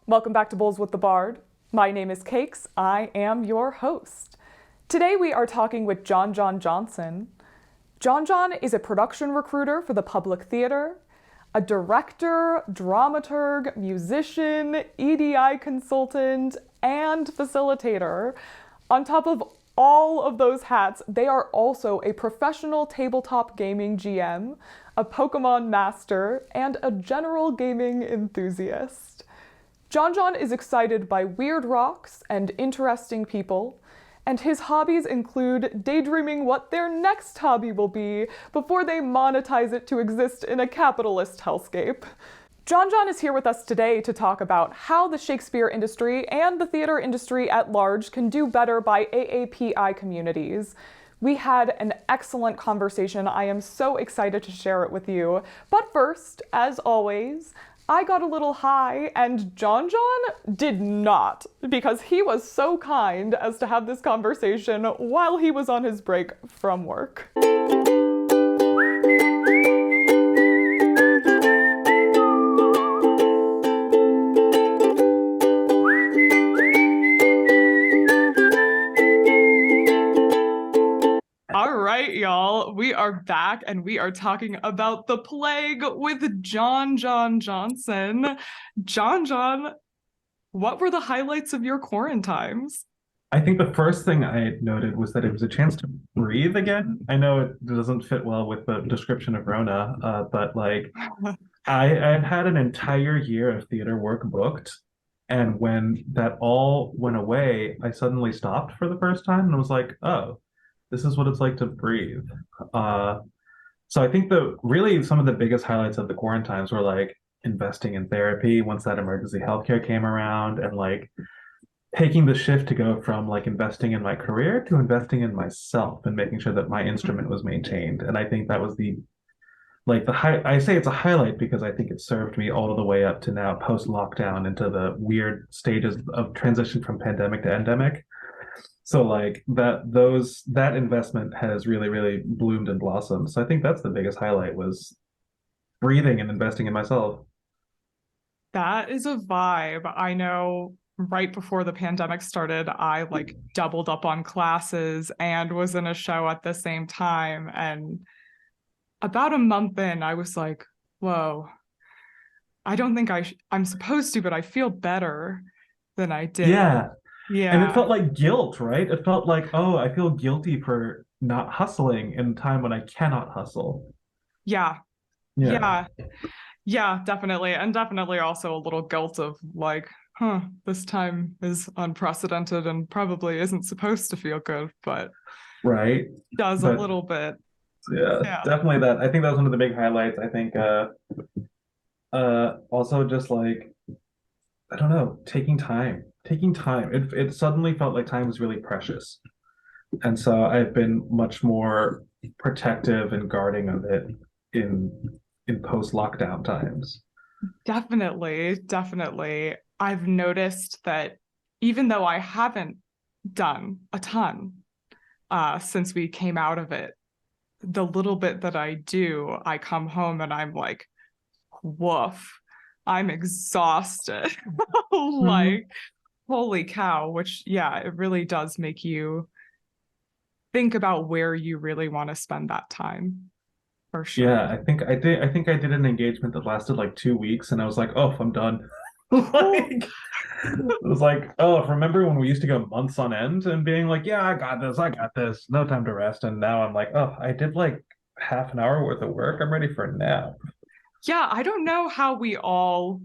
Welcome back to Bowls with the Bard. My name is Cakes. I am your host. Today we are talking with Jon Jon Johnson. Jon Jon is a production recruiter for the Public Theater, a director, dramaturg, musician, EDI consultant, and facilitator. On top of all of those hats, they are also a professional tabletop gaming GM, a Pokemon master, and a general gaming enthusiast. Jon Jon is excited by weird rocks and interesting people, and his hobbies include daydreaming what their next hobby will be before they monetize it to exist in a capitalist hellscape. Jon Jon is here with us today to talk about how the Shakespeare industry and the theater industry at large can do better by AAPI communities. We had an excellent conversation. I am so excited to share it with you. But first, as always, I got a little high, and Jon Jon did not, because he was so kind as to have this conversation while he was on his break from work. All right, y'all, we are back and we are talking about The Plague with Jon Jon Johnson. Jon Jon, what were the highlights of your quarantines? I think the first thing I noted was that it was a chance to breathe again. I know it doesn't fit well with the description of Rona, but like I've had an entire year of theater work booked, and when that all went away, I suddenly stopped for the first time and was like, oh, this is what it's like to breathe. Uh, so I think really some of the biggest highlights of the quarantines were like investing in therapy once that emergency healthcare came around, and like taking the shift to go from like investing in my career to investing in myself and making sure that my instrument was maintained. And I think that was I say it's a highlight because I think it served me all the way up to now post lockdown into the weird stages of transition from pandemic to endemic. So like that investment has really, really bloomed and blossomed. So I think that's the biggest highlight, was breathing and investing in myself. That is a vibe. I know right before the pandemic started, I like doubled up on classes and was in a show at the same time. And about a month in, I was like, whoa, I don't think I'm supposed to, but I feel better than I did. Yeah. And it Yeah. felt like guilt, right? It felt like, oh, I feel guilty for not hustling in a time when I cannot hustle. Yeah. Yeah. Yeah. Yeah, definitely. And definitely also a little guilt of like, this time is unprecedented and probably isn't supposed to feel good, but Right. does a But little bit. yeah, Yeah. definitely that. I think that was one of the big highlights. I think also just like, I don't know, taking time. Taking time. It suddenly felt like time was really precious. And so I've been much more protective and guarding of it in in post-lockdown times. Definitely, definitely. I've noticed that even though I haven't done a ton since we came out of it, the little bit that I do, I come home and I'm like, woof, I'm exhausted. Mhm. Like, holy cow, which, yeah, it really does make you think about where you really want to spend that time, for sure. Yeah, I think I did an engagement that lasted like 2 weeks, and I was like, oh, I'm done. Like, it was like, oh, remember when we used to go months on end and being like, yeah, I got this, no time to rest. And now I'm like, oh, I did like half an hour worth of work. I'm ready for a nap. Yeah, I don't know how we all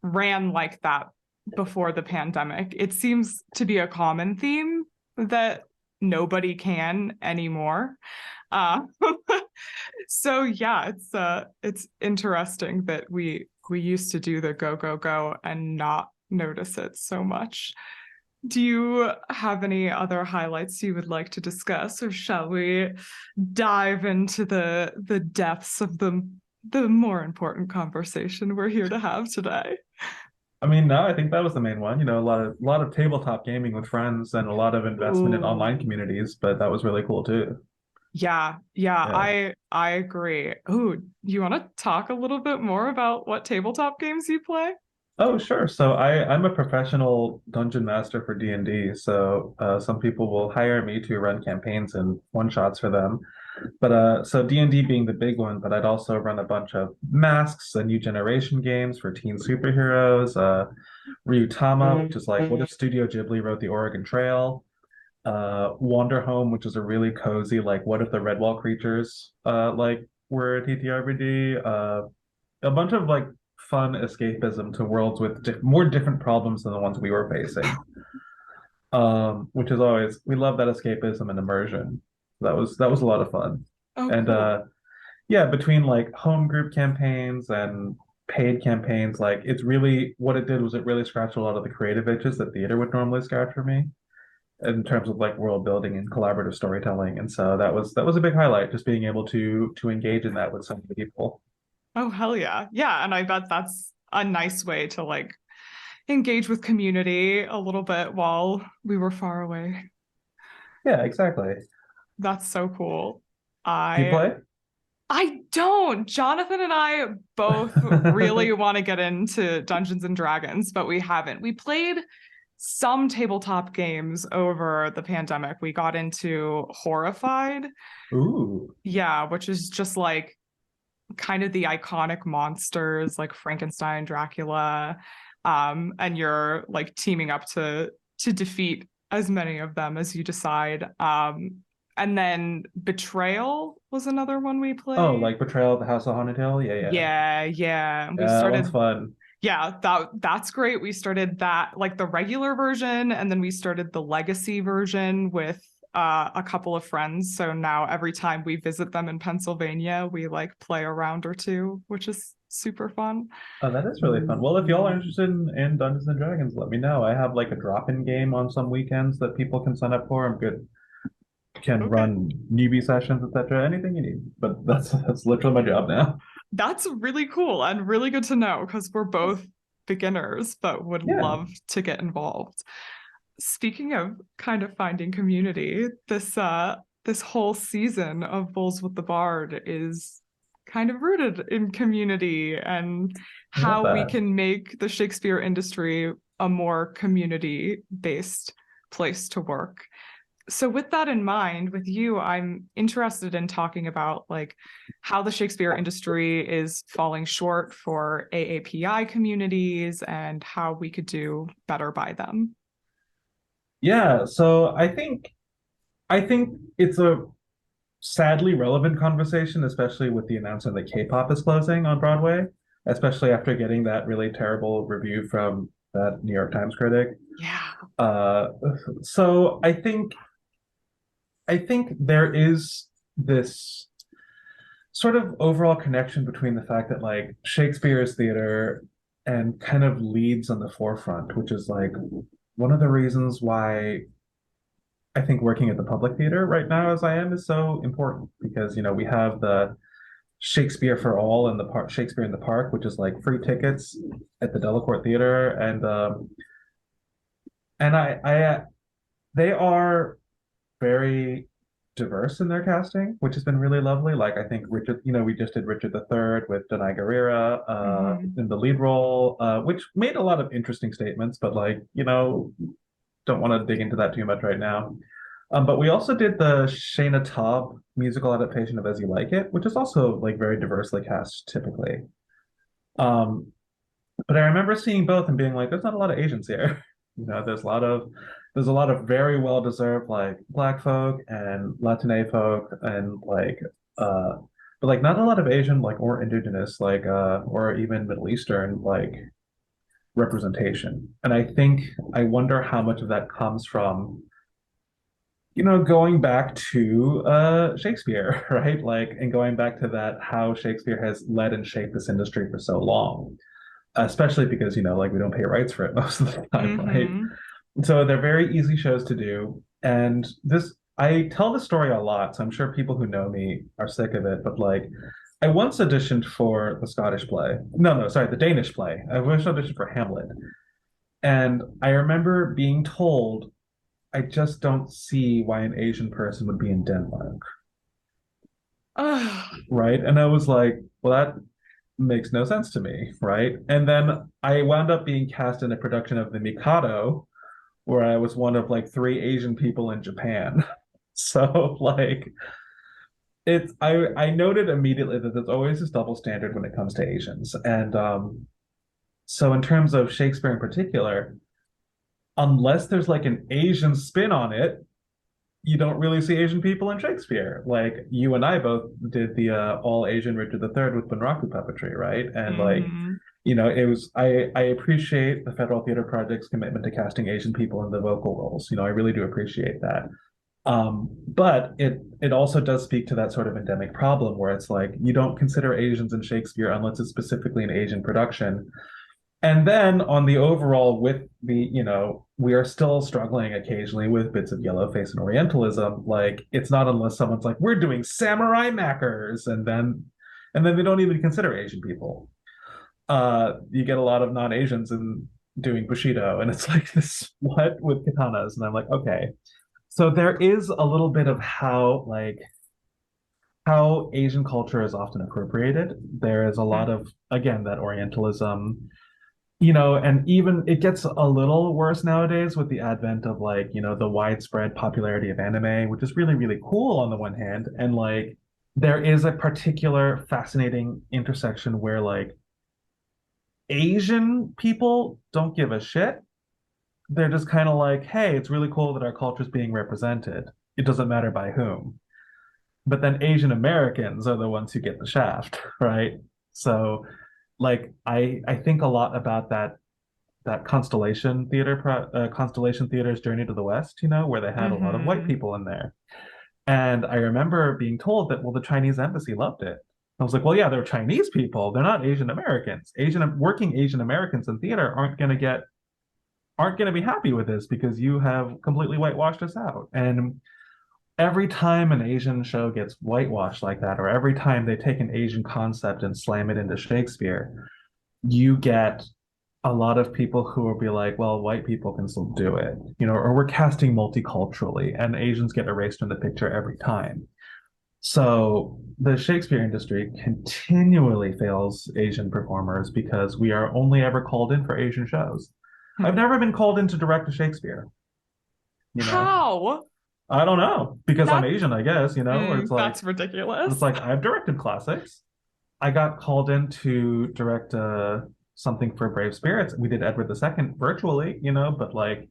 ran like that before the pandemic. It seems to be a common theme that nobody can anymore. Uh, so yeah, it's interesting that we used to do the go go go and not notice it so much. Do you have any other highlights you would like to discuss, or shall we dive into the depths of the more important conversation we're here to have today? I mean, no, I think that was the main one. A lot of tabletop gaming with friends and a lot of investment in Ooh. online communities, but that was really cool too. Yeah, yeah, Yeah. I agree. Ooh, you want to talk a little bit more about what tabletop games you play? Oh, sure. So I'm a professional dungeon master for D&D. So some people will hire me to run campaigns and one shots for them. But so D&D being the big one, but I'd also run a bunch of Masks, a new generation games for teen superheroes, Ryutama, which is like what if Studio Ghibli wrote the Oregon Trail, Wander Home, which is a really cozy like what if the Redwall creatures like were a TTRPG, a bunch of like fun escapism to worlds with more different problems than the ones we were facing. Which is always we love that escapism and immersion. That was a lot of fun. Oh, And cool. yeah, between like home group campaigns and paid campaigns, like it's really what it did was it really scratched a lot of the creative itches that theater would normally scratch for me in terms of like world building and collaborative storytelling. And so that was a big highlight, just being able to engage in that with so many people. Oh, hell yeah. Yeah. And I bet that's a nice way to like engage with community a little bit while we were far away. Yeah, exactly. That's so cool. Do you I play? I don't. Jonathan and I both really want to get into Dungeons and Dragons, but we haven't. We played some tabletop games over the pandemic. We got into Horrified. Ooh. Yeah, which is just like kind of the iconic monsters like Frankenstein, Dracula, and you're like teaming up to defeat as many of them as you decide. And then Betrayal was another one we Oh, played. like Betrayal at the House of Haunted Hill? Yeah, yeah. Yeah, yeah. We Yeah, that one's started, fun. yeah, that's great. We started that like the regular version, and then we started the legacy version with a couple of friends. So now every time we visit them in Pennsylvania, we like play a round or two, which is super fun. Oh, that is really fun. Well, if y'all are interested in Dungeons and Dragons, let me know. I have like a drop-in game on some weekends that people can sign up for. I'm good. Can Okay. run newbie sessions, etc. Anything you need. But that's literally my job now. That's really cool and really good to know because we're both beginners, but would Yeah. love to get involved. Speaking of kind of finding community, this whole season of Bulls with the Bard is kind of rooted in community and I love how we that. can make the Shakespeare industry a more community based place to work. So with that in mind, with you, I'm interested in talking about like how the Shakespeare industry is falling short for AAPI communities and how we could do better by them. Yeah, so I think it's a sadly relevant conversation, especially with the announcement that K-pop is closing on Broadway, especially after getting that really terrible review from that New York Times critic. Yeah. Uh, so I think there is this sort of overall connection between the fact that like Shakespeare is theater and kind of leads on the forefront, which is like one of the reasons why I think working at the public theater right now as I am is so important because we have the Shakespeare for All and the park Shakespeare in the Park, which is like free tickets at the Delacorte Theater, and I they are very diverse in their casting, which has been really lovely. Like I think Richard, we just did Richard III with Danai Gurira Mm-hmm. in the lead role, which made a lot of interesting statements, but like, don't want to dig into that too much right now. But we also did the Shayna Taub musical adaptation of As You Like It, which is also like very diversely cast typically. Um, but I remember seeing both and being like, there's not a lot of Asians here. There's a lot of very well deserved like Black folk and Latine folk and like uh but like not a lot of Asian like or indigenous like or even Middle Eastern like representation. And I wonder how much of that comes from going back to Shakespeare, right? Like and going back to that how Shakespeare has led and shaped this industry for so long, especially because like we don't pay rights for it most of the time, right? Mm-hmm. So they're very easy shows to do. And I tell this story a lot, so I'm sure people who know me are sick of it, but like, I once auditioned for the Scottish play. No, no, sorry, the Danish play. I once auditioned for Hamlet. And I remember being told, I just don't see why an Asian person would be in Denmark, Oh, right? And I was like, well, that makes no sense to me, right? And then I wound up being cast in a production of The Mikado, where I was one of like three Asian people in Japan. So like I noted immediately that there's always this double standard when it comes to Asians. And so in terms of Shakespeare in particular, unless there's like an Asian spin on it, you don't really see Asian people in Shakespeare. Like you and I both did the all Asian Richard III with Bunraku puppetry, right? And like, Hmm. it was I appreciate the Federal Theater Project's commitment to casting Asian people in the vocal roles. I really do appreciate that. But it also does speak to that sort of endemic problem where it's like you don't consider Asians in Shakespeare unless it's specifically an Asian production. And then on the overall, with we are still struggling occasionally with bits of yellowface and Orientalism. Like it's not unless someone's like, we're doing samurai mackers, and then they don't even consider Asian people. You get a lot of non-Asians in doing Bushido, and it's like this what with katanas, and I'm like, okay. So there is a little bit of how Asian culture is often appropriated. There is a lot of, again, that Orientalism, and even it gets a little worse nowadays with the advent of like, the widespread popularity of anime, which is really, really cool on the one hand. And like, there is a particular fascinating intersection where like Asian people don't give a shit. They're just kind of like, hey, it's really cool that our culture is being represented. It doesn't matter by whom. But then Asian Americans are the ones who get the shaft, right? So like I think a lot about that Constellation Theater's Journey to the West, where they had a lot of white Hmm. people in there. And I remember being told that, well, the Chinese embassy loved it. I was like, well, yeah, they're Chinese people. They're not Asian Americans. Working Asian Americans in theater aren't going to be happy with this because you have completely whitewashed us out. And every time an Asian show gets whitewashed like that, or every time they take an Asian concept and slam it into Shakespeare, you get a lot of people who will be like, well, white people can still do it, or we're casting multiculturally, and Asians get erased from the picture every time. So the Shakespeare industry continually fails Asian performers because we are only ever called in for Asian shows. I've never been called in to direct a Shakespeare, you know. How? I don't know because I'm That Asian, I guess, or that's it's ridiculous. like I've directed classics. I got called in to direct something for Brave Spirits. We did Edward II virtually, but like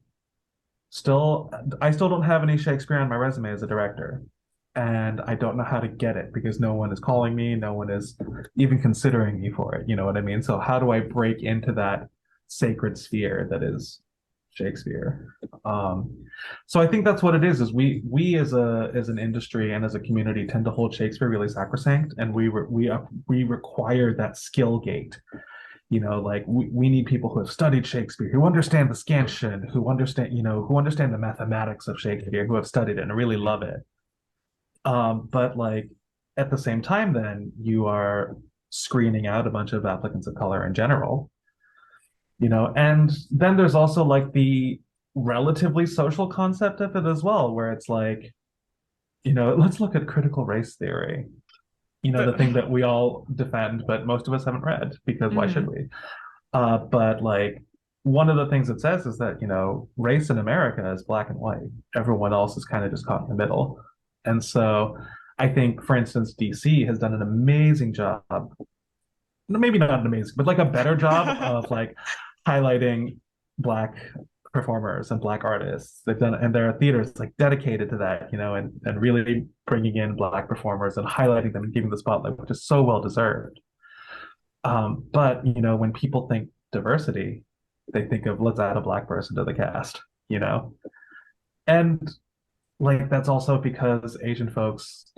still I still don't have any Shakespeare on my resume as a director. And I don't know how to get it because no one is calling me, no one is even considering me for it. You know what I mean? So how do I break into that sacred sphere that is Shakespeare? So I think that's what it is we as an industry and as a community tend to hold Shakespeare really sacrosanct, and we require that skill gate. Like we need people who have studied Shakespeare, who understand the scansion, who understand the mathematics of Shakespeare, who have studied it and really love it. But like at the same time, then you are screening out a bunch of applicants of color in general, and then there's also like the relatively social concept of it as well, where it's like, let's look at critical race theory, the thing that we all defend, but most of us haven't read because why should Mhm. we? But like one of the things it says is that, race in America is black and white. Everyone else is kind of just caught in the middle. And so I think, for instance, DC has done an amazing job, maybe not an amazing, but like a better job of like highlighting black performers and black artists. They've done, and there are theaters like dedicated to that, and really bringing in black performers and highlighting them and giving the spotlight, which is so well deserved. But when people think diversity, they think of let's add a black person to the cast, and like that's also because Asian folks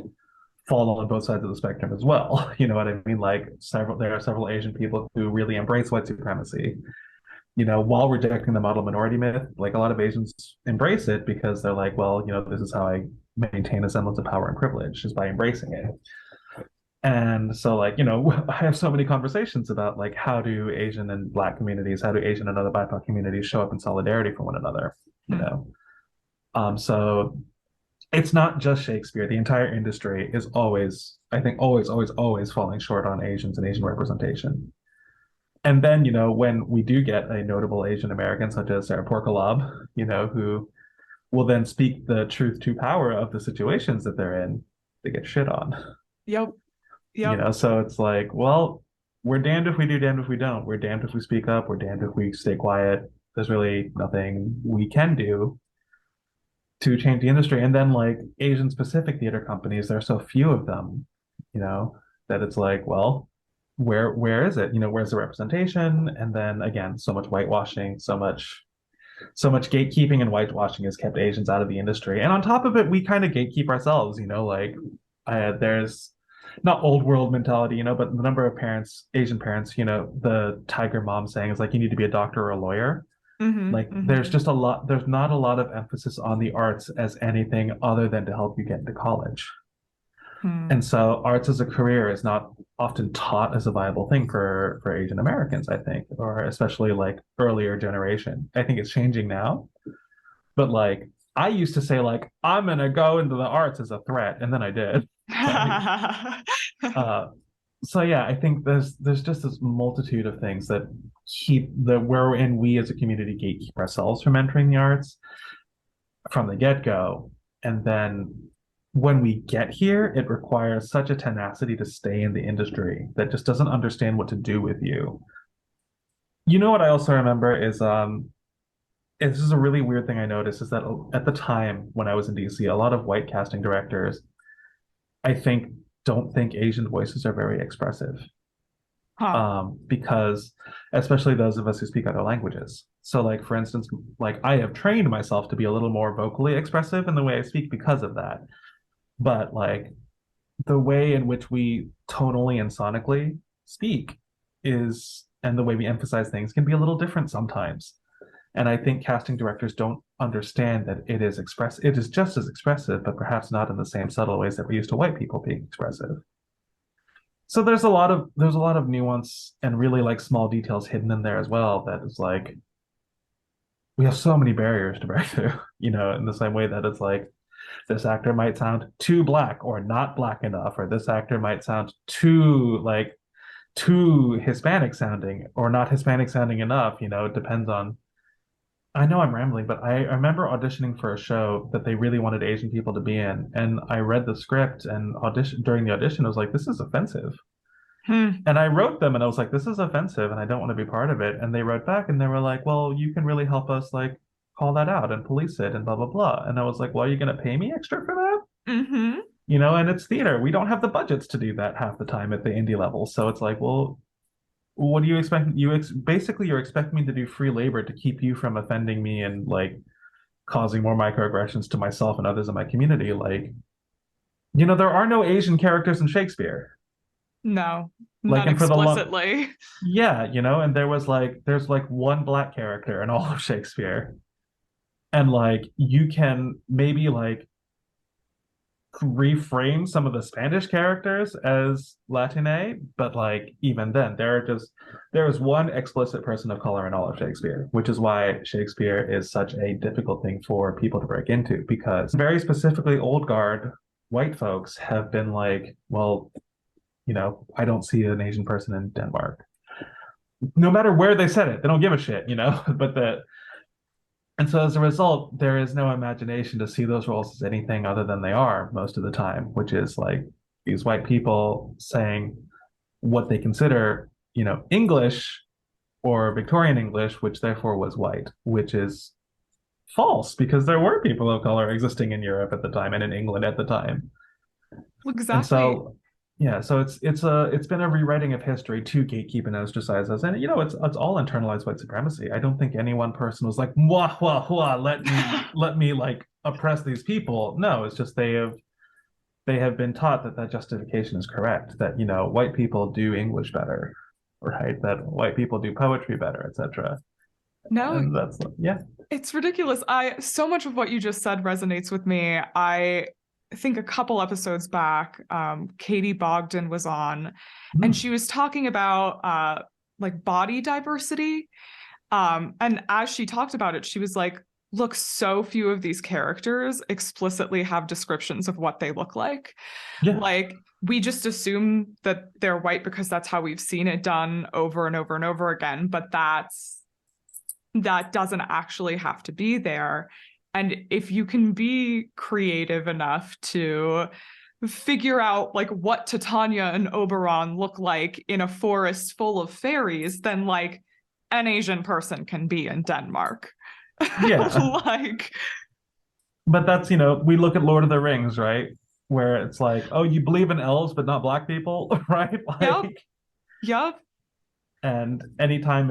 fall on both sides of the spectrum as well. You know what I mean? Like there are several Asian people who really embrace white supremacy, while rejecting the model minority myth. Like a lot of Asians embrace it because they're like, well, this is how I maintain a semblance of power and privilege is by embracing it. And so like, I have so many conversations about like how do Asian and Black communities, how do Asian and other BIPOC communities show up in solidarity for one another, you know? So it's not just Shakespeare. The entire industry is always, I think, always falling short on Asians and Asian representation. And then, when we do get a notable Asian American such as Sarah Porkalab, who will then speak the truth to power of the situations that they're in, they get shit on. Yep. Yep. So it's like, well, we're damned if we do, damned if we don't. We're damned if we speak up, we're damned if we stay quiet. There's really nothing we can do to change the industry. And then like Asian specific theater companies, there are so few of them, you know, that it's like, well, where is it? Where's the representation? And then again, so much whitewashing, so much gatekeeping and whitewashing has kept Asians out of the industry. And on top of it, we kind of gatekeep ourselves, like there's not old world mentality, but the number of parents, Asian parents, the tiger mom saying is like, you need to be a doctor or a lawyer. Like there's not a lot of emphasis on the arts as anything other than to help you get into college. And so arts as a career is not often taught as a viable thing for Asian Americans, I think, or especially like earlier generation. I think it's changing now. But like I used to say like I'm gonna go into the arts as a threat, and then I did. Uh, so yeah, I think there's just this multitude of things that keep the wherein we as a community gatekeep ourselves from entering the arts from the get-go. And then when we get here, it requires such a tenacity to stay in the industry that just doesn't understand what to do with you. What I also remember is this is a really weird thing I noticed is that at the time when I was in DC, a lot of white casting directors, I think, don't think Asian voices are very expressive. Huh. Because especially those of us who speak other languages. So like for instance, like I have trained myself to be a little more vocally expressive in the way I speak because of that. But like the way in which we tonally and sonically speak is and the way we emphasize things can be a little different sometimes. And I think casting directors don't understand that it is just as expressive, but perhaps not in the same subtle ways that we're used to white people being expressive. So there's a lot of nuance and really like small details hidden in there as well that is like we have so many barriers to break through, in the same way that it's like this actor might sound too black or not black enough, or this actor might sound too Hispanic sounding or not Hispanic sounding enough, it depends on. I know I'm rambling, but I remember auditioning for a show that they really wanted Asian people to be in, and I read the script and during the audition, I was like, this is offensive. Hmm. And I wrote them and I was like, this is offensive and I don't want to be part of it. And they wrote back and they were like, well, you can really help us like call that out and police it and blah, blah, blah. And I was like, well, are you going to pay me extra for that? Mm-hmm. And it's theater. We don't have the budgets to do that half the time at the indie level. So it's like, well, what do you expect? Basically, you're expecting me to do free labor to keep you from offending me and like causing more microaggressions to myself and others in my community. Like, there are no Asian characters in Shakespeare. No, Like, not and for the long, explicitly. yeah, and there's like one black character in all of Shakespeare. And like you can maybe like reframe some of the Spanish characters as Latine, but like even then, there is one explicit person of color in all of Shakespeare, which is why Shakespeare is such a difficult thing for people to break into, because very specifically old guard white folks have been like, well, I don't see an Asian person in Denmark. No matter where they said it, they don't give a shit, but and so as a result, there is no imagination to see those roles as anything other than they are most of the time, which is like these white people saying what they consider, English or Victorian English, which therefore was white, which is false because there were people of color existing in Europe at the time and in England at the time. And Exactly. so yeah, so it's been a rewriting of history to gatekeep and ostracize us. And it's all internalized white supremacy. I don't think any one person was like, wah, wah, wah, let me like oppress these people. No, it's just they have been taught that justification is correct, that white people do English better, right? That white people do poetry better, etc. No, And that's yeah. it's ridiculous. So much of what you just said resonates with me. I think a couple episodes back, Katie Bogdan was on, and Hmm. she was talking about like body diversity. And as she talked about it, she was like, look, so few of these characters explicitly have descriptions of what they look like. Yeah. Like, we just assume that they're white because that's how we've seen it done over and over and over again, but that doesn't actually have to be there. And if you can be creative enough to figure out like what Titania and Oberon look like in a forest full of fairies, then like an Asian person can be in Denmark. Yeah. Like, But that's, we look at Lord of the Rings, right? Where it's like, oh, you believe in elves, but not black people, right? yep, Like, yep. and anytime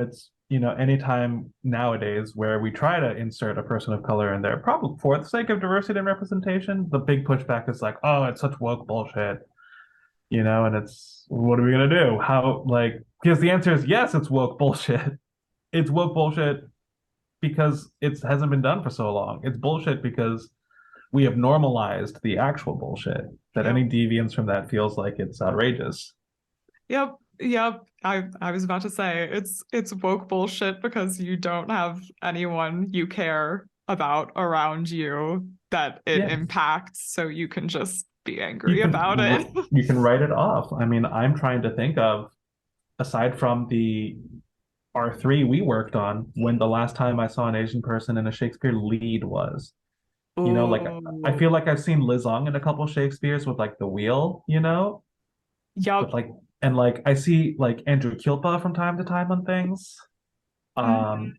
nowadays where we try to insert a person of color in there, probably for the sake of diversity and representation, the big pushback is like, oh, it's such woke bullshit, and it's, what are we gonna do? How, like, because the answer is yes, it's woke bullshit. It's woke bullshit because it hasn't been done for so long. It's bullshit because we have normalized the actual bullshit, that any Yep. deviance from that feels like it's outrageous. Yep. Yep. I was about to say it's woke bullshit because you don't have anyone you care about around you that it Yeah, impacts, so you can just be you angry can about it. you can write it off. I mean, I'm trying to think of, aside from the R3 we worked on, when the last time I saw an Asian person in a Shakespeare lead was. Like, I Oh, feel like I've seen Liz in a couple Shakespeares with like the wheel, yep. but like, and like I see like Andrew Kilpa from time to time on things. Mhm. Um,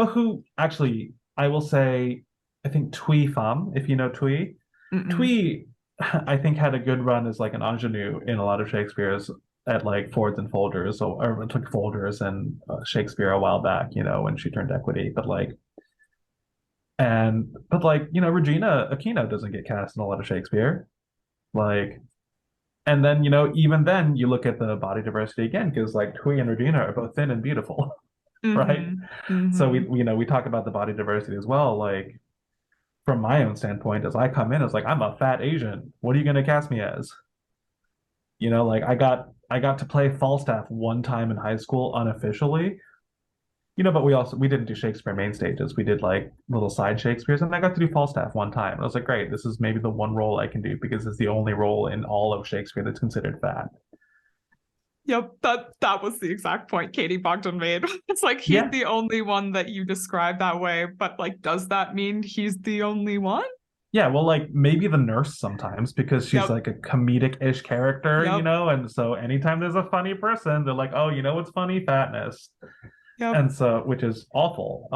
who actually, I will say, I think Twee Pham, if you know Twee. Mm-mm. Twee, I think, had a good run as like an ingenue in a lot of Shakespeare's, at like Fords and Folders, or it took Folders and Shakespeare a while back, when she turned equity. Regina Aquino doesn't get cast in a lot of Shakespeare. Like, and then, even then you look at the body diversity again, because like Twee and Regina are both thin and beautiful, right? Mhm. So Mhm. we talk about the body diversity as well. Like, from my own standpoint, as I come in as like, I'm a fat Asian. What are you gonna cast me as? Like, I got to play Falstaff one time in high school unofficially. But we didn't do Shakespeare main stages. We did like little side Shakespeares, and I got to do Falstaff one time. I was like, great, this is maybe the one role I can do because it's the only role in all of Shakespeare that's considered fat. Yep, that was the exact point Katie Bogdan made. It's like he's Yeah. the only one that you describe that way, but like, does that mean he's the only one? Yeah, well, like maybe the nurse sometimes, because she's Yep, like a comedic-ish character, yep, and so anytime there's a funny person, they're like, oh, what's funny? Fatness. yep. And so, which is awful.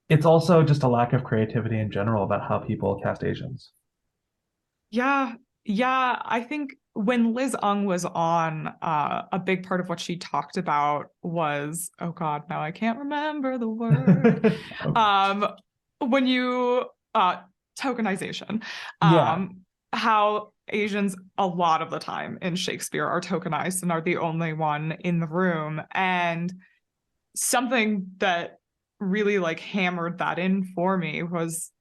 It's also just a lack of creativity in general about how people cast Asians. Yeah, yeah. I think when Liz Ung was on, a big part of what she talked about was, oh God, now I can't remember the word. Um, when you tokenization, Yeah. um, how Asians a lot of the time in Shakespeare are tokenized and are the only one in the room. And something that really like hammered that in for me was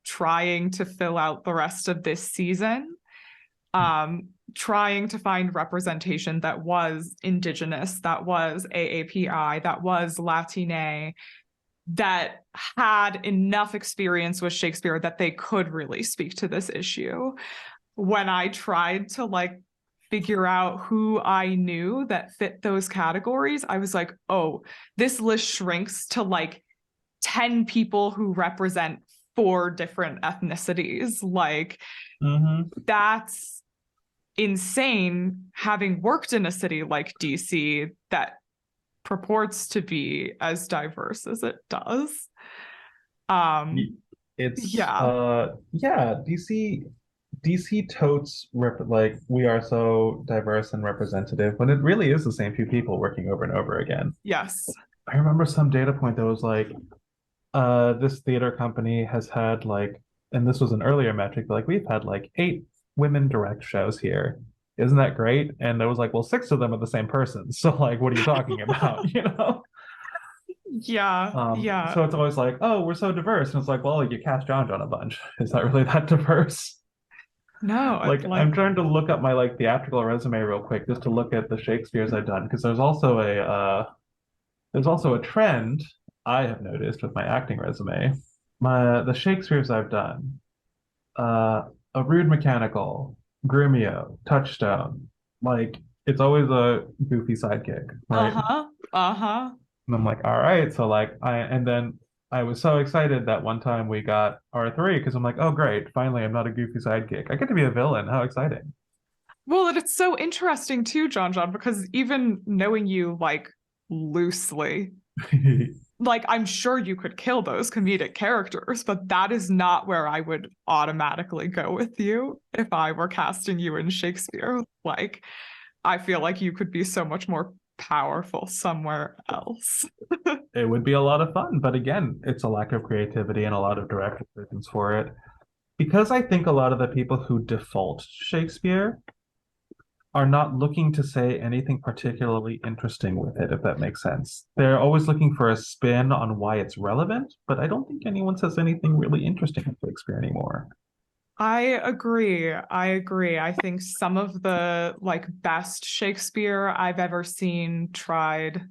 trying to fill out the rest of this season, trying to find representation that was Indigenous, that was AAPI, that was Latine, that had enough experience with Shakespeare that they could really speak to this issue. When I tried to like figure out who I knew that fit those categories, I was like, oh, this list shrinks to like 10 people who represent four different ethnicities. Like, Hmm. that's insane, having worked in a city like DC that purports to be as diverse as it does. Um, It's yeah, yeah, DC totes like, we are so diverse and representative, when it really is the same few people working over and over again. yes, I remember some data point that was like, this theater company has had like, and this was an earlier metric, but like, we've had like 8 women direct shows here. Isn't that great? And it was like, well, 6 of them are the same person. So like, what are you talking about? yeah, yeah. So it's always like, oh, we're so diverse. And it's like, well, you cast Jon Jon a bunch. Is that really that diverse? No, Like, like, I'm trying to look up my like theatrical resume real quick, just to look at the Shakespeares I've done, because there's also a trend. I have noticed with my acting resume, the Shakespeare's I've done, A Rude Mechanical, Grumio, Touchstone, like it's always a goofy sidekick, right? Uh-huh. Uh-huh. And I'm like, all right, so and then I was so excited that one time we got R3 because I'm like, oh great, finally I'm not a goofy sidekick. I get to be a villain. How exciting. Well, and it's so interesting too, John John, because even knowing you like loosely, like I'm sure you could kill those comedic characters, but that is not where I would automatically go with you if I were casting you in Shakespeare. Like I feel like you could be so much more powerful somewhere else. It would be a lot of fun, but again, it's a lack of creativity and a lot of director reasons for it. Because I think a lot of the people who default to Shakespeare are not looking to say anything particularly interesting with it, if that makes sense. They're always looking for a spin on why it's relevant, but I don't think anyone says anything really interesting in Shakespeare anymore. I agree. I agree. I think some of the like best Shakespeare I've ever seen tried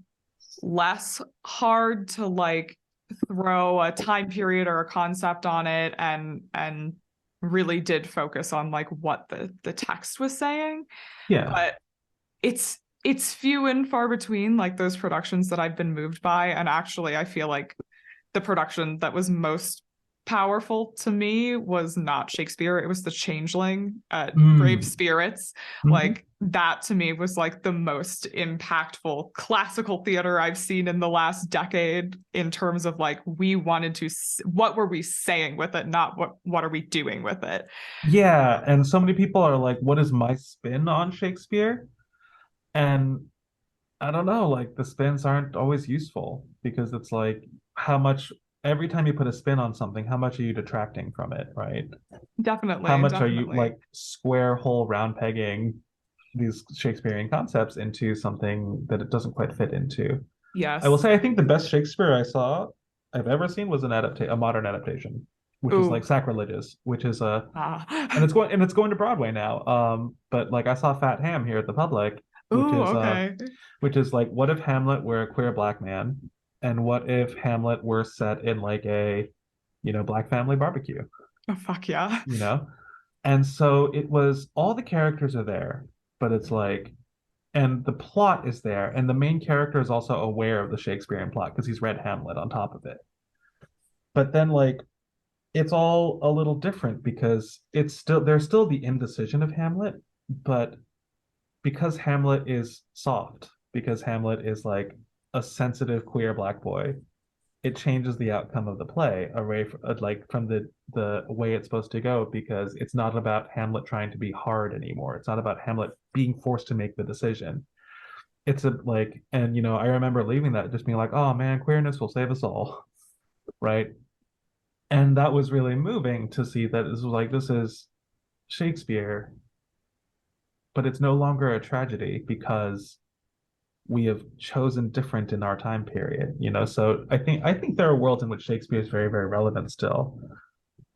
less hard to like throw a time period or a concept on it and really did focus on like what the text was saying. Yeah. But it's few and far between like those productions that I've been moved by. And actually I feel like the production that was most powerful to me was not Shakespeare. It was The Changeling at Brave Mm. Spirits. Mhm. Like that to me was like the most impactful classical theater I've seen in the last decade in terms of like we wanted to what were we saying with it, not what are we doing with it. Yeah, and so many people are like, what is my spin on Shakespeare? And I don't know, like the spins aren't always useful because it's like how much every time you put a spin on something, how much are you detracting from it, right? How Definitely, much are you definitely. like square hole round pegging these Shakespearean concepts into something that it doesn't quite fit into? I will Yes. say I think the best Shakespeare I've ever seen was a modern adaptation, which is like Ooh. sacrilegious, which is a Ah. and it's going to Broadway now. But like I saw Fat Ham here at the Public, Ooh, okay. which is like, what if Hamlet were a queer black man, and what if Hamlet were set in like a, black family barbecue, Oh, fuck yeah. you know? And so it was all the characters are there, but it's like, and the plot is there, and the main character is also aware of the Shakespearean plot because he's read Hamlet on top of it. But then like it's all a little different because there's still the indecision of Hamlet, but because Hamlet is soft, because Hamlet is like a sensitive queer black boy, it changes the outcome of the play away from, like from the way it's supposed to go because it's not about Hamlet trying to be hard anymore. It's not about Hamlet being forced to make the decision. It's a like, and I remember leaving that just being like, oh man, queerness will save us all, right? And that was really moving to see that this is Shakespeare, but it's no longer a tragedy because we have chosen different in our time period, so I think there are worlds in which Shakespeare is very, very relevant still.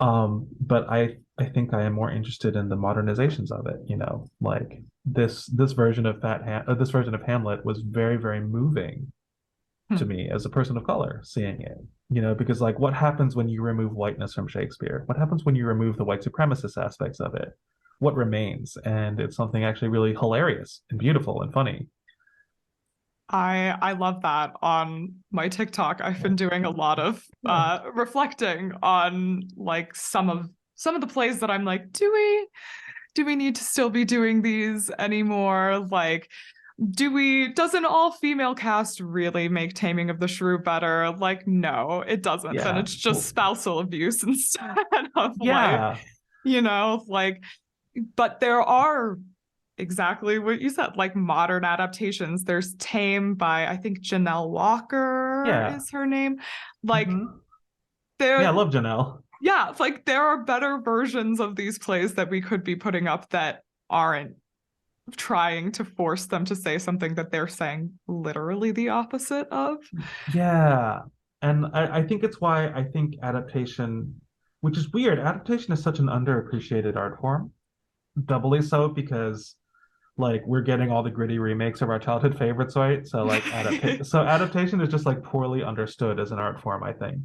But I think I am more interested in the modernizations of it, like this version of this version of Hamlet was very, very moving to Hmm. me as a person of color seeing it, because like what happens when you remove whiteness from Shakespeare? What happens when you remove the white supremacist aspects of it? What remains? And it's something actually really hilarious and beautiful and funny. I love that. On my TikTok, I've been doing a lot of Yeah. reflecting on like some of the plays that I'm like, do we need to still be doing these anymore? Like, does an all female cast really make Taming of the Shrew better? Like, no, it doesn't. Then Yeah. it's just Well, spousal abuse instead of like, yeah. like, but there are exactly what you said, like modern adaptations. There's Tame by I think Janelle Walker Yeah. is her name. Like Hmm. Yeah, I there, love Janelle. yeah, it's like there are better versions of these plays that we could be putting up that aren't trying to force them to say something that they're saying literally the opposite of. Yeah. And I think it's why I think adaptation, which is weird, adaptation is such an underappreciated art form. Doubly so because like we're getting all the gritty remakes of our childhood favorites, right? So like adaptation is just like poorly understood as an art form, I think.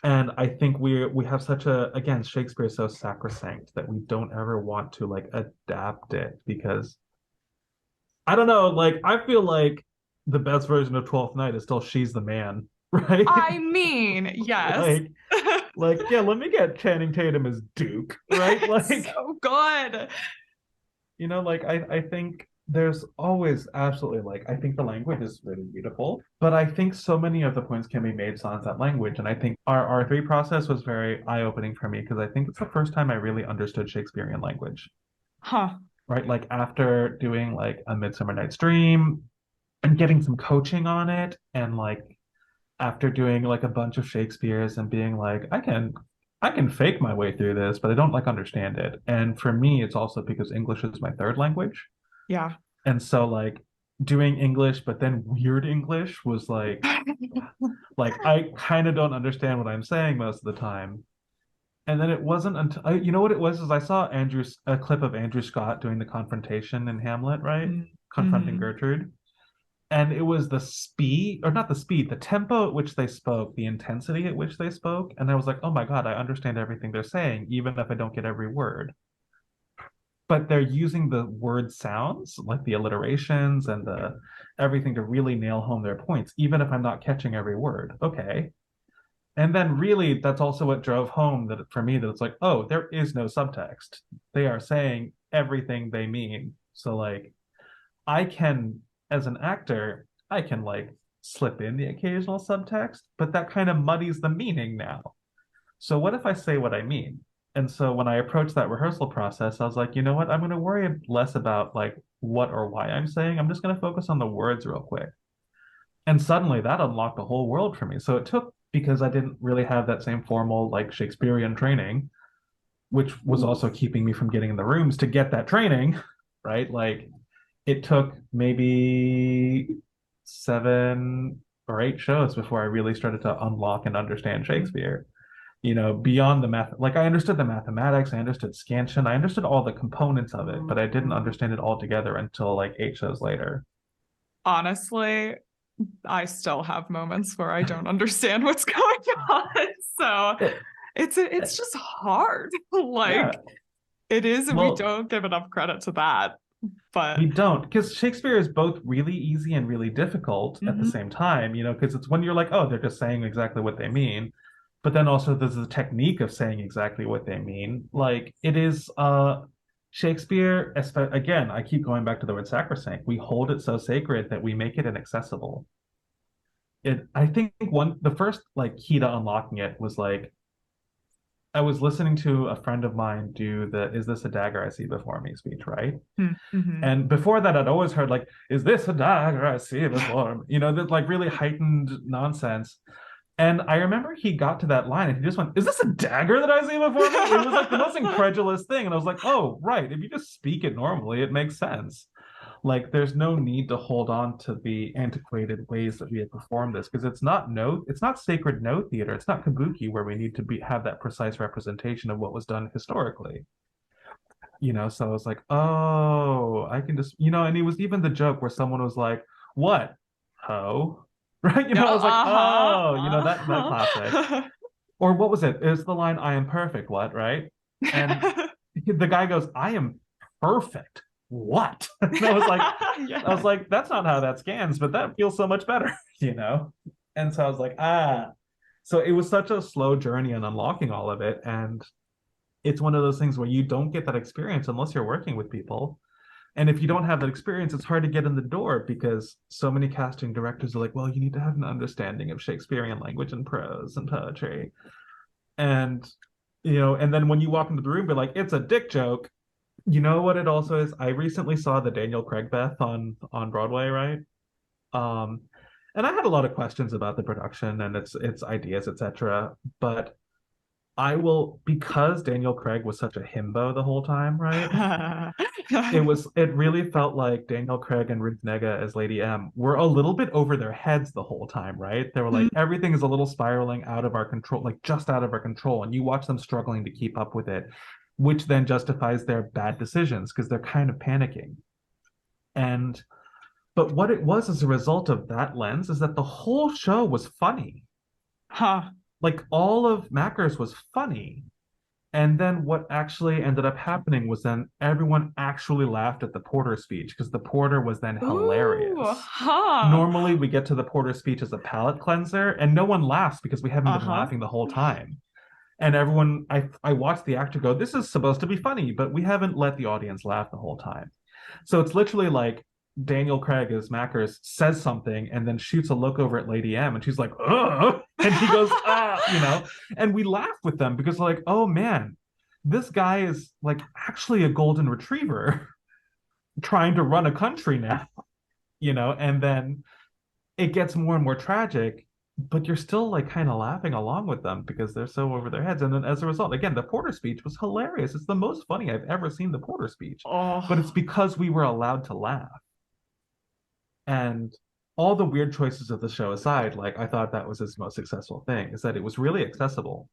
And I think we have such a, again, Shakespeare is so sacrosanct that we don't ever want to like adapt it because I don't know, like I feel like the best version of Twelfth Night is still She's the Man, right? I mean, yes. like yeah, let me get Channing Tatum as Duke, right? It's Like, so good. like I think there's always absolutely like I think the language is really beautiful, but I think so many of the points can be made sans that language. And I think our R3 process was very eye-opening for me because I think it's the first time I really understood Shakespearean language. Huh. Right? Like after doing like a Midsummer Night's Dream and getting some coaching on it, and like after doing like a bunch of Shakespeare's and being like, I can fake my way through this, but I don't like understand it. And for me, it's also because English is my third language. Yeah. And so like doing English, but then weird English was like I kind of don't understand what I'm saying most of the time. And then it wasn't until you know what it was is I saw a clip of Andrew Scott doing the confrontation in Hamlet, right? Confronting Mm-hmm. Gertrude. And it was the speed, or not the speed, the tempo at which they spoke, the intensity at which they spoke. And I was like, oh my God, I understand everything they're saying, even if I don't get every word. But they're using the word sounds, like the alliterations and the everything to really nail home their points, even if I'm not catching every word. Okay. And then really that's also what drove home that for me that it's like, oh, there is no subtext. They are saying everything they mean. So like I can, as an actor, I can like slip in the occasional subtext, but that kind of muddies the meaning now. So what if I say what I mean? And so when I approached that rehearsal process, I was like, you know what? I'm going to worry less about like what or why I'm saying. I'm just going to focus on the words real quick. And suddenly that unlocked a whole world for me. So it took because I didn't really have that same formal like Shakespearean training, which was also keeping me from getting in the rooms to get that training, right? Like it took maybe 7 or 8 shows before I really started to unlock and understand Shakespeare. Beyond the math, like I understood the mathematics, I understood scansion, I understood all the components of it, but I didn't understand it all together until like 8 shows later. Honestly, I still have moments where I don't understand what's going on. So It, it's just hard. yeah, Like it is, and we well, don't give enough credit to that. But we don't, because Shakespeare is both really easy and really difficult at the mhm. same time, because it's when you're like, oh, they're just saying exactly what they mean. But then also there's the technique of saying exactly what they mean. Like it is Shakespeare, again, I keep going back to the word sacrosanct. We hold it so sacred that we make it inaccessible. I think the first like key to unlocking it was like I was listening to a friend of mine do the "Is this a dagger I see before me" speech, right? Mm-hmm. And before that, I'd always heard like, "Is this a dagger I see before me?" That like really heightened nonsense. And I remember he got to that line and he just went, "Is this a dagger that I see before me?" It was like the most incredulous thing. And I was like, "Oh, right. If you just speak it normally, it makes sense." Like there's no need to hold on to the antiquated ways that we had performed this because it's not sacred note theater. It's not kabuki where we need to have that precise representation of what was done historically. So I was like, oh, I can just, and it was even the joke where someone was like, what? Ho? Right? No, I was like, uh-huh. oh, that classic. Uh-huh. Or what was it? It was the line, I am perfect, what, right? And the guy goes, I am perfect. What? And Yes. that's not how that scans, but that feels so much better, And so I was like, ah. So it was such a slow journey in unlocking all of it. And it's one of those things where you don't get that experience unless you're working with people. And if you don't have that experience, it's hard to get in the door because so many casting directors are like, well, you need to have an understanding of Shakespearean language and prose and poetry. And, and then when you walk into the room, be like, it's a dick joke. You know what it also is? I recently saw the Daniel Craig Beth on Broadway, right? Um, and I had a lot of questions about the production and its ideas, etc. But I will, because Daniel Craig was such a himbo the whole time, right? It really felt like Daniel Craig and Ruth Negga as Lady M were a little bit over their heads the whole time, right? They were like, everything is a little spiraling out of our control, like just out of our control. And you watch them struggling to keep up with it, which then justifies their bad decisions because they're kind of panicking. And but what it was as a result of that lens is that the whole show was funny. Huh. Like all of Macker's was funny. And then what actually ended up happening was then everyone actually laughed at the Porter speech because the Porter was then Ooh, hilarious. huh. Normally we get to the Porter speech as a palate cleanser, and no one laughs because we haven't been Uh-huh. laughing the whole time. And everyone, I watched the actor go, this is supposed to be funny, but we haven't let the audience laugh the whole time. So it's literally like Daniel Craig as Mackers says something and then shoots a look over at Lady M, and she's like, ugh, and he goes, and we laugh with them because like, oh man, this guy is like actually a golden retriever trying to run a country now, and then it gets more and more tragic, but you're still like kind of laughing along with them because they're so over their heads. And then as a result, again, the Porter speech was hilarious. It's the most funny I've ever seen the Porter speech, but it's Oh, because we were allowed to laugh. And all the weird choices of the show aside, like I thought that was its most successful thing, is that it was really accessible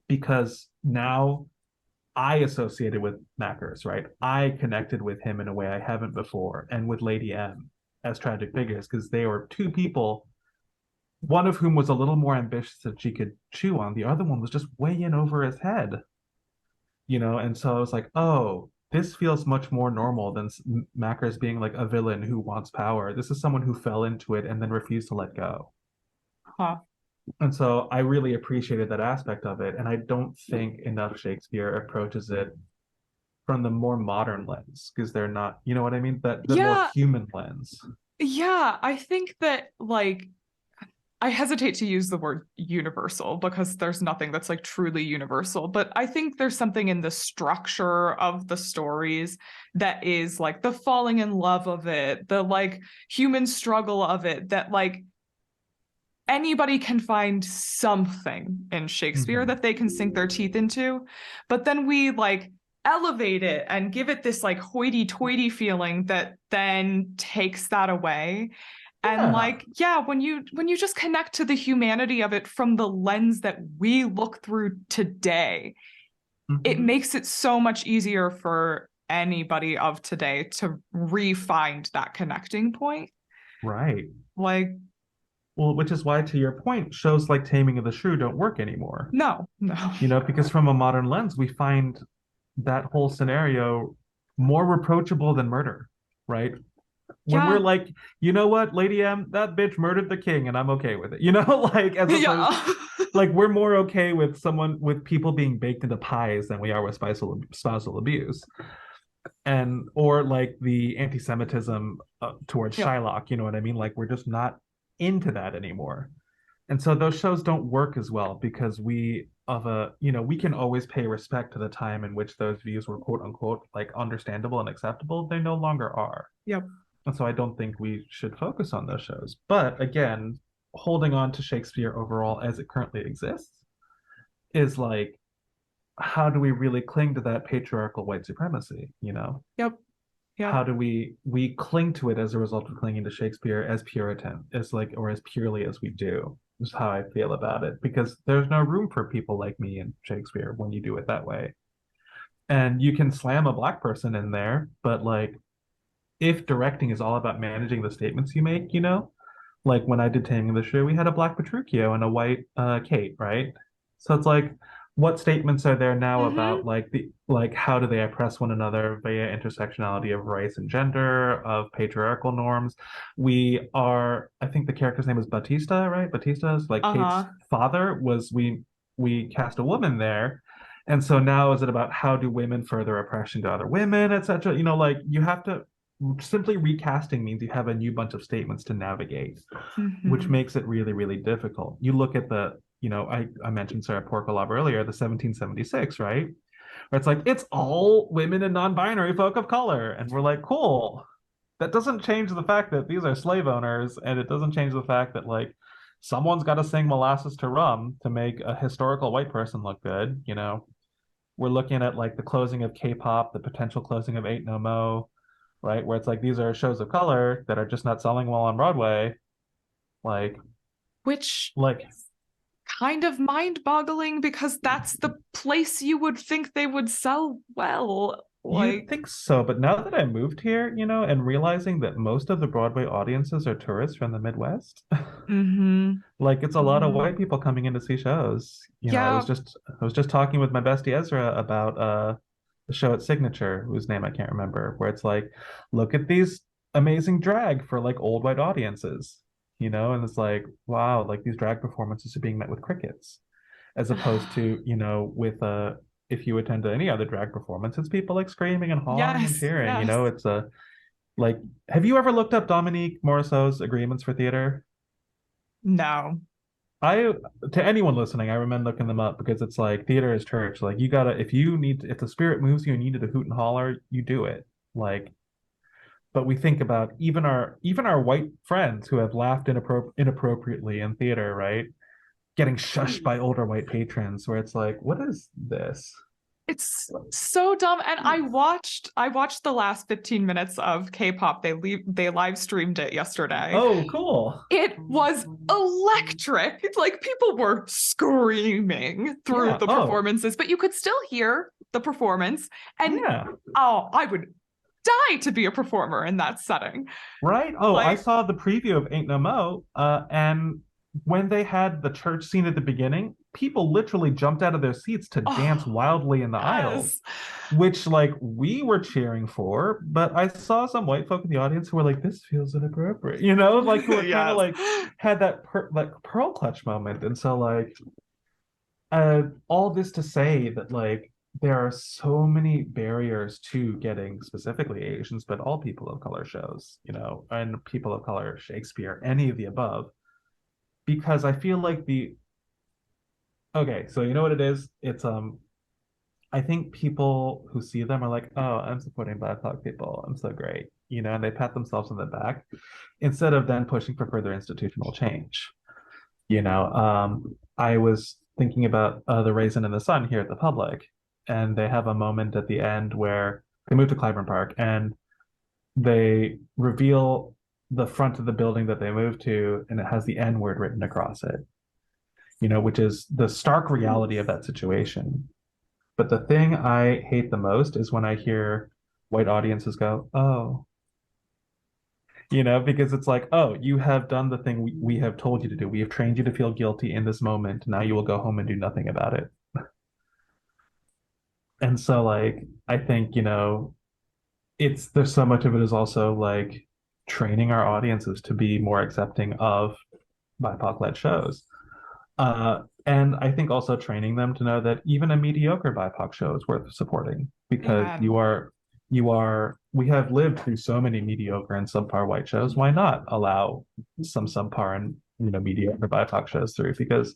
because now I associated with Mackers, right? I connected with him in a way I haven't before, and with Lady M as tragic figures because they were two people, one of whom was a little more ambitious that she could chew on. The other one was just way in over his head. And so I was like, oh, this feels much more normal than Mackers being like a villain who wants power. This is someone who fell into it and then refused to let go. huh. And so I really appreciated that aspect of it. And I don't think enough Shakespeare approaches it from the more modern lens because they're not, you know what I mean? That the more Yeah, human lens. yeah. I think that like I hesitate to use the word universal because there's nothing that's like truly universal, but I think there's something in the structure of the stories that is like the falling in love of it, the like human struggle of it that like anybody can find something in Shakespeare Mm-hmm. that they can sink their teeth into, but then we like elevate it and give it this like hoity-toity feeling that then takes that away. And Yeah. like, yeah, when you just connect to the humanity of it from the lens that we look through today, it Mm-hmm. makes it so much easier for anybody of today to re-find that connecting point. Right. Like, Well, which is why, to your point, shows like Taming of the Shrew don't work anymore. no, no. Because from a modern lens, we find that whole scenario more reproachable than murder, right? When we're Yeah, like, you know what, Lady M, that bitch murdered the king, and I'm okay with it. Like as opposed, yeah. like we're more okay with people being baked into pies than we are with spousal abuse, and or like the anti-Semitism towards Yep. Shylock. You know what I mean? Like we're just not into that anymore. And so those shows don't work as well because we can always pay respect to the time in which those views were quote unquote like understandable and acceptable. They no longer are. Yep. And so I don't think we should focus on those shows. But again, holding on to Shakespeare overall as it currently exists is like, how do we really cling to that patriarchal white supremacy? Yep. Yep. How do we cling to it as a result of clinging to Shakespeare as Puritan, as like or as purely as we do, is how I feel about it. Because there's no room for people like me in Shakespeare when you do it that way. And you can slam a black person in there, but like if directing is all about managing the statements you make, like when I did Taming of the Shrew, we had a black Petruchio and a white Kate, right? So it's like, what statements are there now Mm-hmm. about like how do they oppress one another via intersectionality of race and gender, of patriarchal norms? I think the character's name is Batista, right? Batista's like Kate's Uh-huh. father was we cast a woman there. And so now is it about how do women further oppression to other women, etc.? Like you have to simply recasting means you have a new bunch of statements to navigate, which Mm-hmm. makes it really, really difficult. You look at I mentioned Sarah Porkalov earlier, the 1776, right? Where it's like, it's all women and non-binary folk of color. And we're like, cool. That doesn't change the fact that these are slave owners, and it doesn't change the fact that like someone's got to sing molasses to rum to make a historical white person look good. We're looking at like the closing of K-pop, the potential closing of Ain't No Mo, right? Where it's like these are shows of color that are just not selling well on Broadway. Like, Which like, is kind of mind-boggling because that's the place you would think they would sell well. You'd Like, think so, but now that I moved here, and realizing that most of the Broadway audiences are tourists from the Midwest, mm-hmm, like it's a lot of mm-hmm. white people coming in to see shows. Yeah, I was just talking with my bestie Ezra about the show at Signature, whose name I can't remember, where it's like, look at these amazing drag for like old white audiences, and it's like, wow, like these drag performances are being met with crickets, as opposed to, with if you attend to any other drag performance, it's people like screaming and hollering and yes, cheering, yes. it's a like, have you ever looked up Dominique Morisseau's agreements for theater? No. I To anyone listening, I recommend looking them up because it's like theater is church. Like you gotta if the spirit moves you and you need to hoot and holler, you do it. Like, but we think about even our white friends who have laughed inappropriately in theater, right? Getting shushed by older white patrons, where it's like, what is this? It's so dumb. And I watched the last 15 minutes of K-pop. They live streamed it yesterday. Oh, cool. It was electric. It's like people were screaming through Yeah. the Oh, performances, but you could still hear the performance. And yeah. oh, I would die to be a performer in that setting. Right? Oh, I Like, saw the preview of Ain't No Mo, and when they had the church scene at the beginning, people literally jumped out of their seats to dance oh, wildly in the aisles, yes. which like we were cheering for, but I saw some white folk in the audience who were like, "This feels inappropriate," like who were kind of Yes. like had that like pearl clutch moment, and so like all this to say that like there are so many barriers to getting specifically Asians, but all people of color shows, and people of color, Shakespeare, any of the above, because I feel like okay, so you know what it is? It's I think people who see them are like, oh, I'm supporting BIPOC people. I'm so great, and they pat themselves on the back instead of then pushing for further institutional change. I was thinking about The Raisin in the Sun here at the Public, and they have a moment at the end where they move to Clyburn Park and they reveal the front of the building that they moved to, and it has the N word written across it, which is the stark reality of that situation. But the thing I hate the most is when I hear white audiences go, oh, because it's like, oh, you have done the thing we have told you to do. We have trained you to feel guilty in this moment. Now you will go home and do nothing about it. And so, like, I think, there's so much of it is also like training our audiences to be more accepting of BIPOC-led shows. And I think also training them to know that even a mediocre BIPOC show is worth supporting because Amen. we have lived through so many mediocre and subpar white shows. Why not allow some subpar and mediocre BIPOC shows through? Because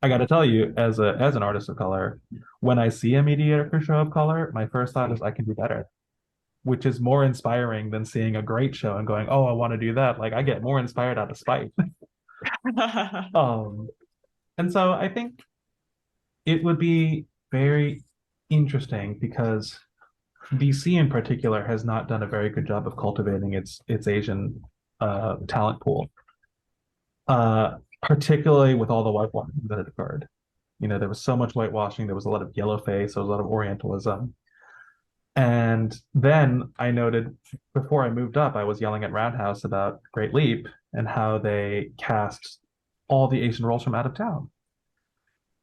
I got to tell you, as an artist of color, when I see a mediocre show of color, my first thought is I can do better, which is more inspiring than seeing a great show and going, oh, I want to do that. Like I get more inspired out of spite. Um, and so I think it would be very interesting because BC in particular has not done a very good job of cultivating its Asian talent pool, particularly with all the whitewashing that had occurred. There was so much whitewashing. There was a lot of yellow face. There was a lot of Orientalism. And then I noted before I moved up, I was yelling at Roundhouse about Great Leap and how they cast all the Asian roles from out of town.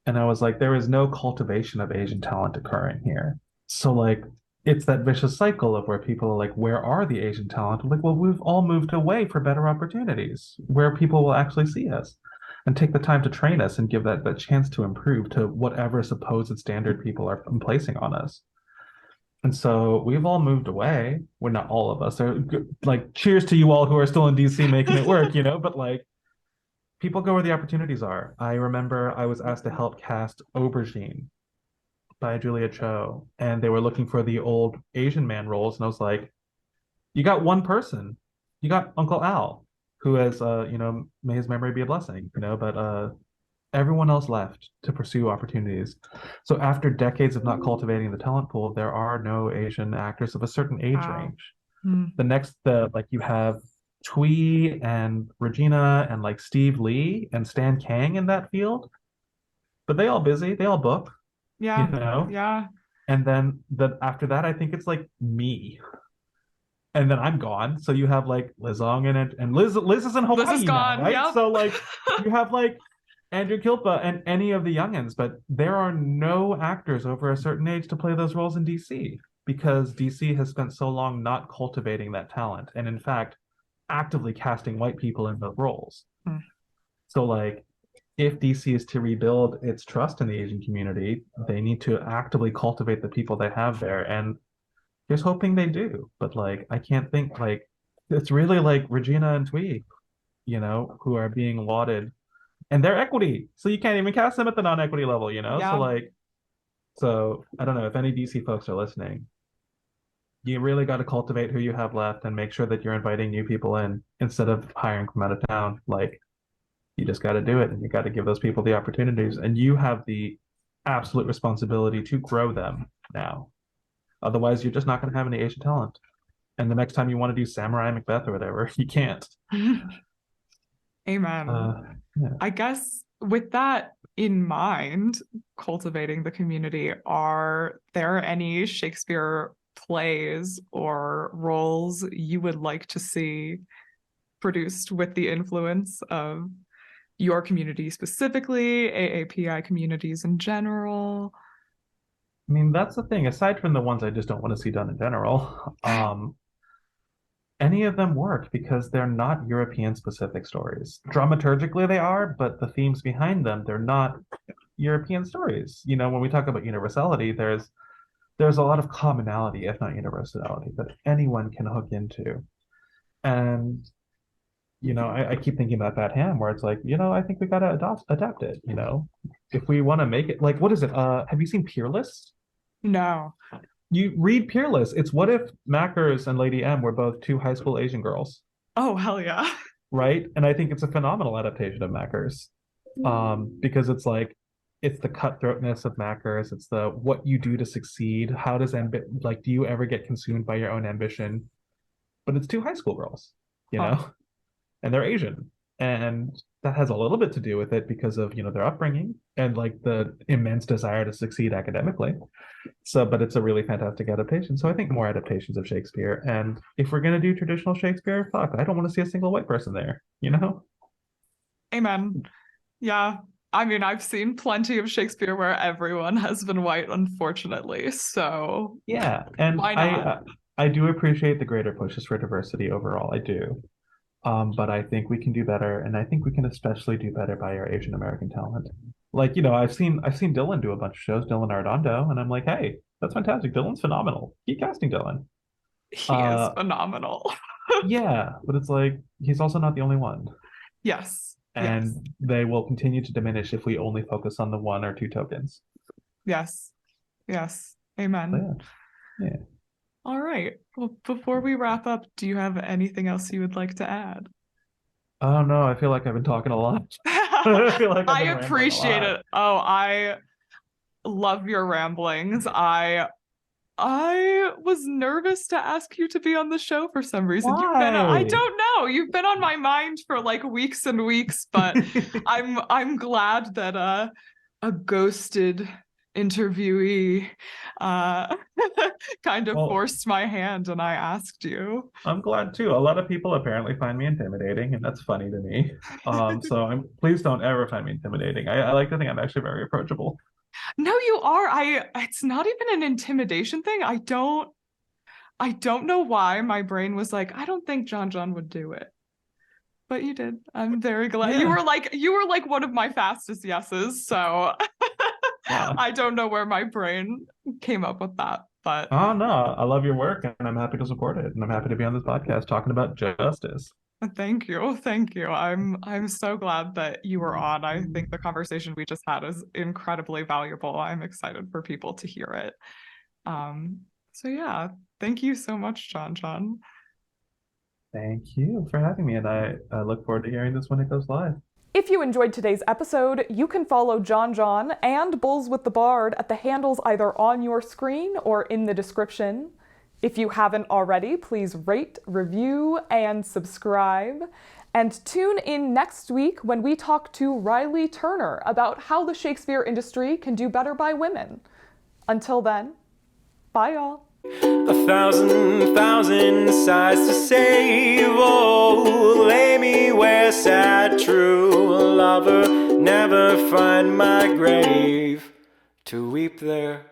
And I was like, there is no cultivation of Asian talent occurring here. So like it's that vicious cycle of where people are like, where are the Asian talent? I'm like, well, we've all moved away for better opportunities where people will actually see us and take the time to train us and give that chance to improve to whatever supposed standard people are placing on us. And so we've all moved away. Well, not all of us. Are like, cheers to you all who are still in DC making it work, but like people go where the opportunities are. I remember I was asked to help cast Aubergine by Julia Cho, and they were looking for the old Asian man roles, and I was like, "You got one person, you got Uncle Al, who has, may his memory be a blessing, but everyone else left to pursue opportunities. So after decades of not cultivating the talent pool, there are no Asian actors of a certain age Wow. range. The like you have Twee and Regina and like Steve Lee and Stan Kang in that field, but they all busy, they all book, you Yeah. know. Yeah. And then after that, I think it's like me. And then I'm gone. So you have like Lizong and Liz is in Liz is Hawaii now, gone. right? Yep. So like you have like Andrew Kilpa and any of the youngins, but there are no actors over a certain age to play those roles in DC because DC has spent so long not cultivating that talent and in fact actively casting white people in the roles. Hmm. So like if DC is to rebuild its trust in the Asian community, they need to actively cultivate the people they have there. And here's hoping they do. But like I can't think like it's really like Regina and Twee, who are being lauded and they're equity. So you can't even cast them at the non-equity level, So Yeah. like I don't know if any DC folks are listening. You really got to cultivate who you have left and make sure that you're inviting new people in instead of hiring from out of town. Like you just got to do it and you got to give those people the opportunities and you have the absolute responsibility to grow them now. Otherwise, you're just not going to have any Asian talent. And the next time you want to do Samurai Macbeth or whatever, you can't. Amen. Yeah. I guess with that in mind, cultivating the community, are there any Shakespeare plays or roles you would like to see produced with the influence of your community specifically, AAPI communities in general? I mean, that's the thing. Aside from the ones I just don't want to see done in general, any of them work because they're not European specific stories. Dramaturgically, they are, but the themes behind them, they're not European stories. When we talk about universality, there's a lot of commonality, if not universality, that anyone can hook into. And I keep thinking about Bad Ham, where it's like, I think we gotta adapt it. If we want to make it like, what is it? Have you seen Peerless? No. You read Peerless. It's what if Mackers and Lady M were both two high school Asian girls, Oh, hell yeah. right? And I think it's a phenomenal adaptation of Mackers, because it's like it's the cutthroatness of Mackers. It's the what you do to succeed. How does like do you ever get consumed by your own ambition? But it's two high school girls, Huh. and they're Asian. And that has a little bit to do with it because of, their upbringing and like the immense desire to succeed academically. So, but it's a really fantastic adaptation. So I think more adaptations of Shakespeare. And if we're going to do traditional Shakespeare, fuck, I don't want to see a single white person there. Amen. Yeah. I mean, I've seen plenty of Shakespeare where everyone has been white, unfortunately. So Yeah. And why not? I do appreciate the greater pushes for diversity overall. I do. But I think we can do better, and I think we can especially do better by our Asian American talent. Like, I've seen Dylan do a bunch of shows, Dylan Arredondo, and I'm like, hey, that's fantastic. Dylan's phenomenal. Keep casting Dylan. He is phenomenal. Yeah, but it's like he's also not the only one. Yes. And Yes. they will continue to diminish if we only focus on the one or two tokens. Yes. Yes. So, Amen. yeah. All right. Well, before we wrap up, do you have anything else you would like to add? Oh no, I feel like I've been talking a lot. I feel like I've I been rambling a appreciate lot. it. Oh, I love your ramblings. I was nervous to ask you to be on the show for some reason. I Why? don't know. You've been on my mind for like weeks and weeks, but I'm glad that a ghosted interviewee uh kind of Well, forced my hand and I asked you. I'm glad too. A lot of people apparently find me intimidating, and that's funny to me. So please don't ever find me intimidating. I like to think I'm actually very approachable. No, you are. It's not even an intimidation thing. I don't know why my brain was like, I don't think Jon Jon would do it. But you did. I'm very glad. Yeah. You were like one of my fastest yeses. So Wow. I don't know where my brain came up with that, but Oh no, I love your work, and I'm happy to support it, and I'm happy to be on this podcast talking about justice. thank you. Thank you. I'm so glad that you were on. I think the conversation we just had is incredibly valuable. I'm excited for people to hear it. So yeah, thank you so much, Jon Jon. Thank you for having me, and I look forward to hearing this when it goes live. If you enjoyed today's episode, you can follow Jon Jon and Bulls with the Bard at the handles either on your screen or in the description. If you haven't already, please rate, review, and subscribe. And tune in next week when we talk to Riley Turner about how the Shakespeare industry can do better by women. Until then, Bye, y'all. 1,000 sighs to save. Oh, lay me where sad true lover never find my grave to weep there.